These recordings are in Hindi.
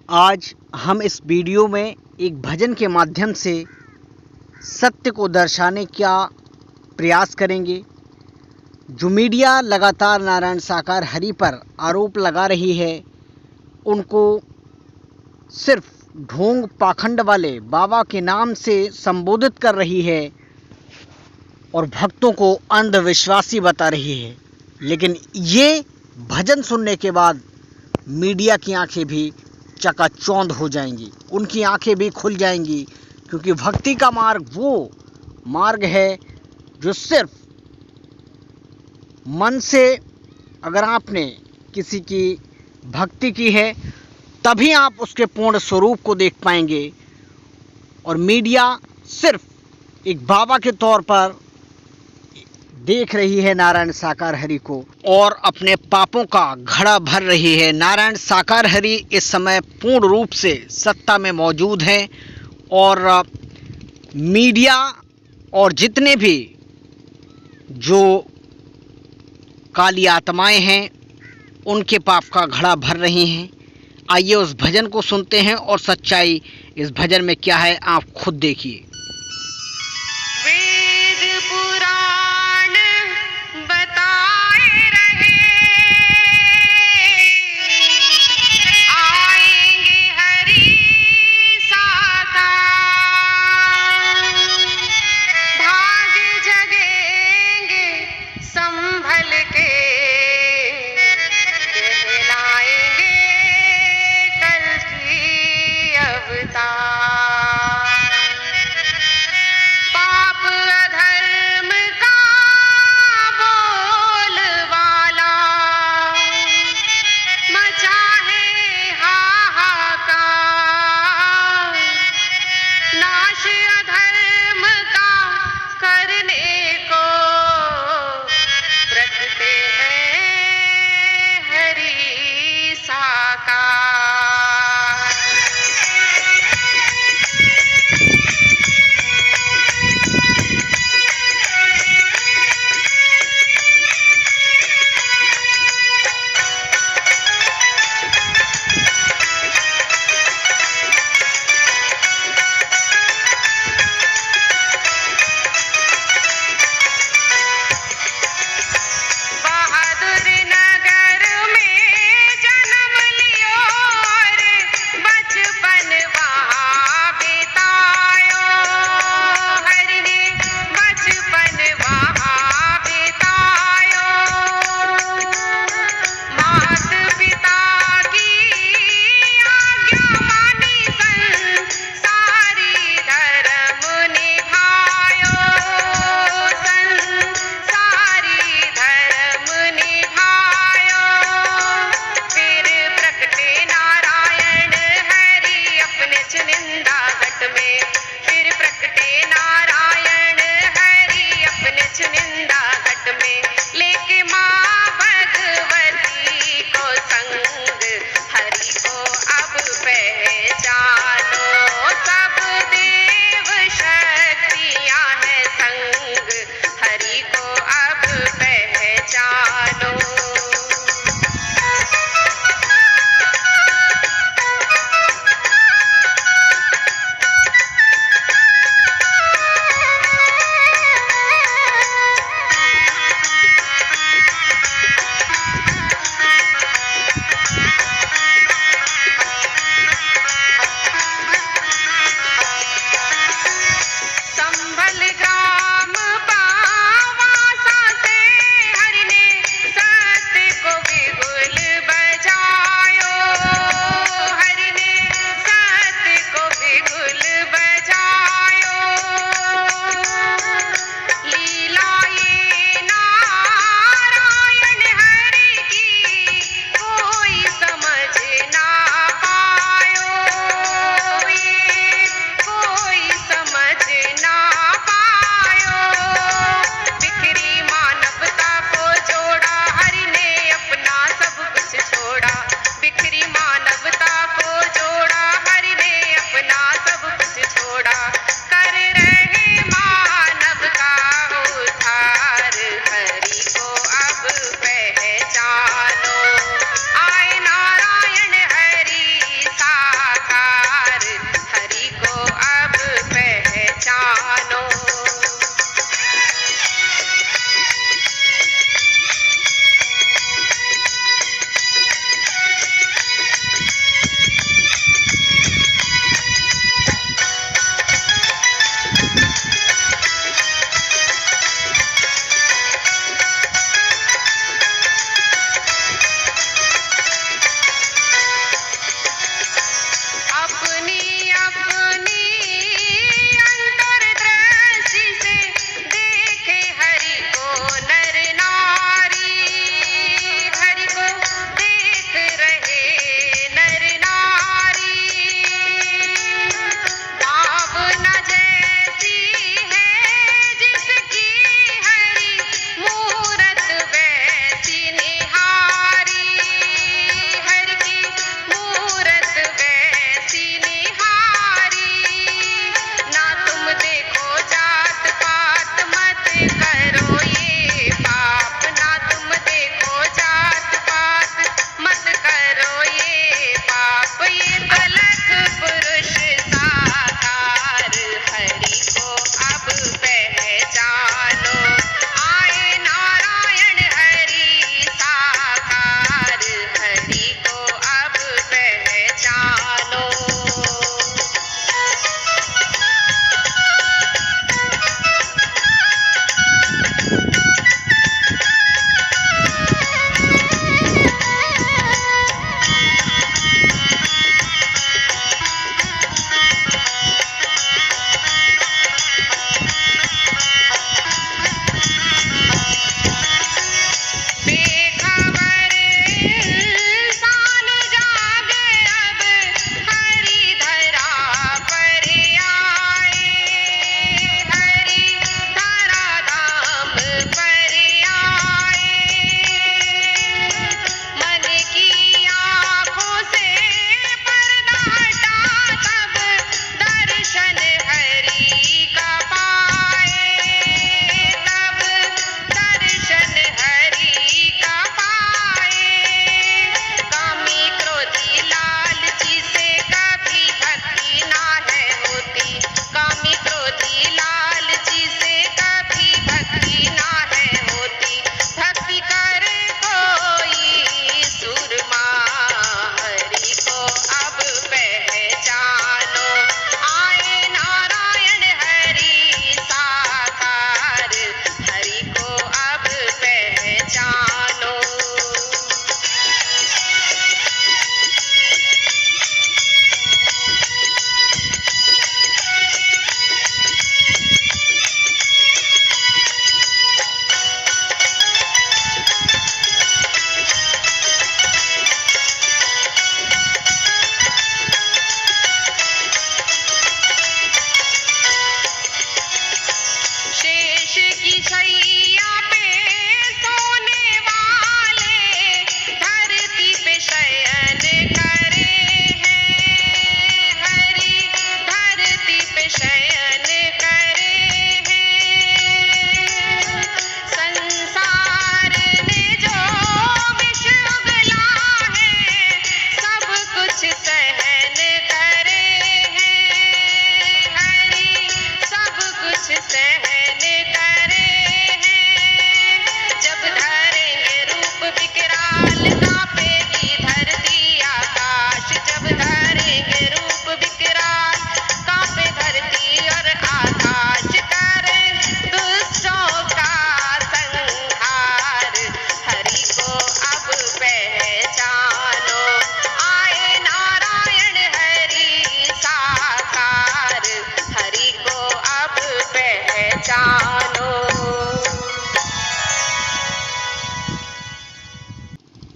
आज हम इस वीडियो में एक भजन के माध्यम से सत्य को दर्शाने का प्रयास करेंगे। जो मीडिया लगातार नारायण साकार हरि पर आरोप लगा रही है, उनको सिर्फ ढोंग पाखंड वाले बाबा के नाम से संबोधित कर रही है और भक्तों को अंधविश्वासी बता रही है। लेकिन ये भजन सुनने के बाद मीडिया की आंखें भी चकाचौंध हो जाएंगी, उनकी आंखें भी खुल जाएंगी, क्योंकि भक्ति का मार्ग वो मार्ग है जो सिर्फ मन से अगर आपने किसी की भक्ति की है तभी आप उसके पूर्ण स्वरूप को देख पाएंगे। और मीडिया सिर्फ एक बाबा के तौर पर देख रही है नारायण साकार हरि को और अपने पापों का घड़ा भर रही है। नारायण साकार हरि इस समय पूर्ण रूप से सत्ता में मौजूद हैं और मीडिया और जितने भी जो काली आत्माएं हैं उनके पाप का घड़ा भर रही हैं। आइए उस भजन को सुनते हैं और सच्चाई इस भजन में क्या है आप खुद देखिए। वेद पुराण बताए रहे, आएंगे हरि साकार, भाग जगेंगे संभल के, कहलाएंगे कल की अवतार। पाप अधर्म का बोलवाला मचा है हाहाकार, नाश अधर्म का करने को प्रगटे हैं हरि साकार। बहादुर नगर में जन्म लियो रे, बचपन वहाँ बितायो, हरि ने बचपन वहाँ बितायो। मात पिता की आज्ञा मानी संसारी धर्म निभायो, संसारी धर्म निभायो। फिर प्रकटे नारायण हरि अपने चुनिंदा घट में, फिर प्रकटे नारायण हरि अपने चुनिंदा घट में, लेके माँ भगवती को संग, हरि को अब पहचानो, सब देव शक्तियाँ हैं संग, हरि को अब पहचानो।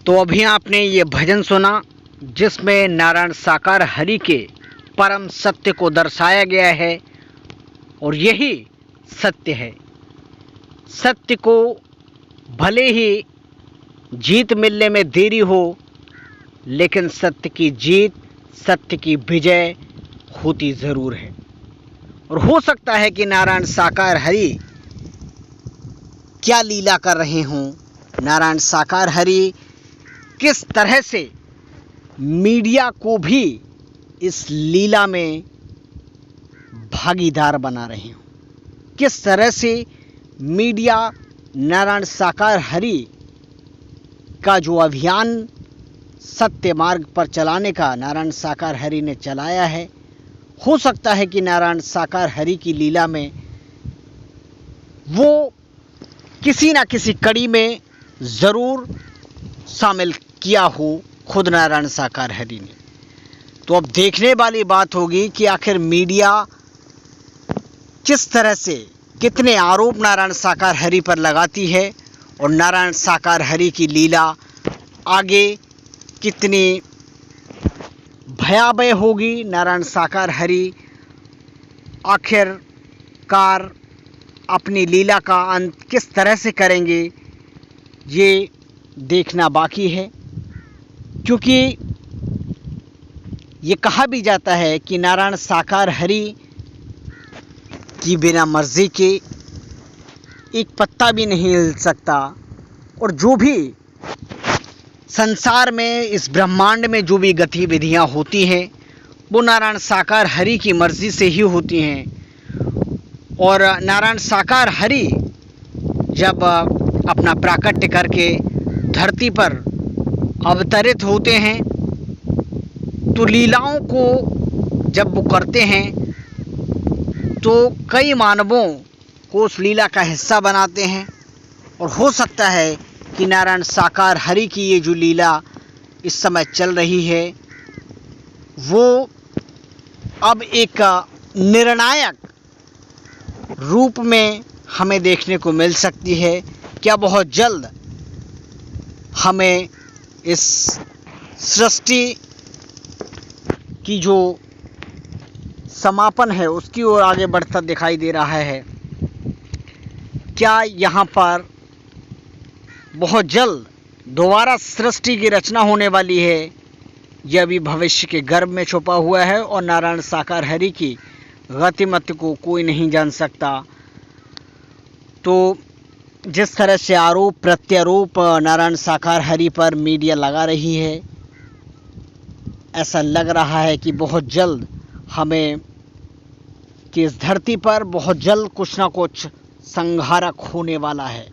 तो अभी आपने ये भजन सुना जिसमें नारायण साकार हरि के परम सत्य को दर्शाया गया है और यही सत्य है। सत्य को भले ही जीत मिलने में देरी हो, लेकिन सत्य की जीत, सत्य की विजय होती ज़रूर है। और हो सकता है कि नारायण साकार हरि क्या लीला कर रहे हों, नारायण साकार हरि किस तरह से मीडिया को भी इस लीला में भागीदार बना रहे हों, किस तरह से मीडिया नारायण साकार हरि का जो अभियान सत्य मार्ग पर चलाने का नारायण साकार हरि ने चलाया है, हो सकता है कि नारायण साकार हरि की लीला में वो किसी ना किसी कड़ी में ज़रूर शामिल किया हो खुद नारायण साकार हरि ने। तो अब देखने वाली बात होगी कि आखिर मीडिया किस तरह से कितने आरोप नारायण साकार हरि पर लगाती है और नारायण साकार हरि की लीला आगे कितनी भयावह होगी। नारायण साकार हरि आखिरकार अपनी लीला का अंत किस तरह से करेंगे, ये देखना बाकी है। क्योंकि ये कहा भी जाता है कि नारायण साकार हरि की बिना मर्जी के एक पत्ता भी नहीं हिल सकता, और जो भी संसार में, इस ब्रह्मांड में जो भी गतिविधियां होती हैं वो नारायण साकार हरि की मर्जी से ही होती हैं। और नारायण साकार हरि जब अपना प्राकट्य करके धरती पर अवतरित होते हैं तो लीलाओं को जब वो करते हैं तो कई मानवों को उस लीला का हिस्सा बनाते हैं। और हो सकता है कि नारायण साकार हरि की ये जो लीला इस समय चल रही है वो अब एक निर्णायक रूप में हमें देखने को मिल सकती है। क्या बहुत जल्द हमें इस सृष्टि की जो समापन है उसकी ओर आगे बढ़ता दिखाई दे रहा है? क्या यहाँ पर बहुत जल्द दोबारा सृष्टि की रचना होने वाली है? यह अभी भविष्य के गर्भ में छुपा हुआ है और नारायण साकार हरि की गतिमति को कोई नहीं जान सकता। तो जिस तरह से आरोप प्रत्यारोप नारायण साकार हरि पर मीडिया लगा रही है, ऐसा लग रहा है कि बहुत जल्द हमें कि इस धरती पर बहुत जल्द कुछ ना कुछ संहारक होने वाला है।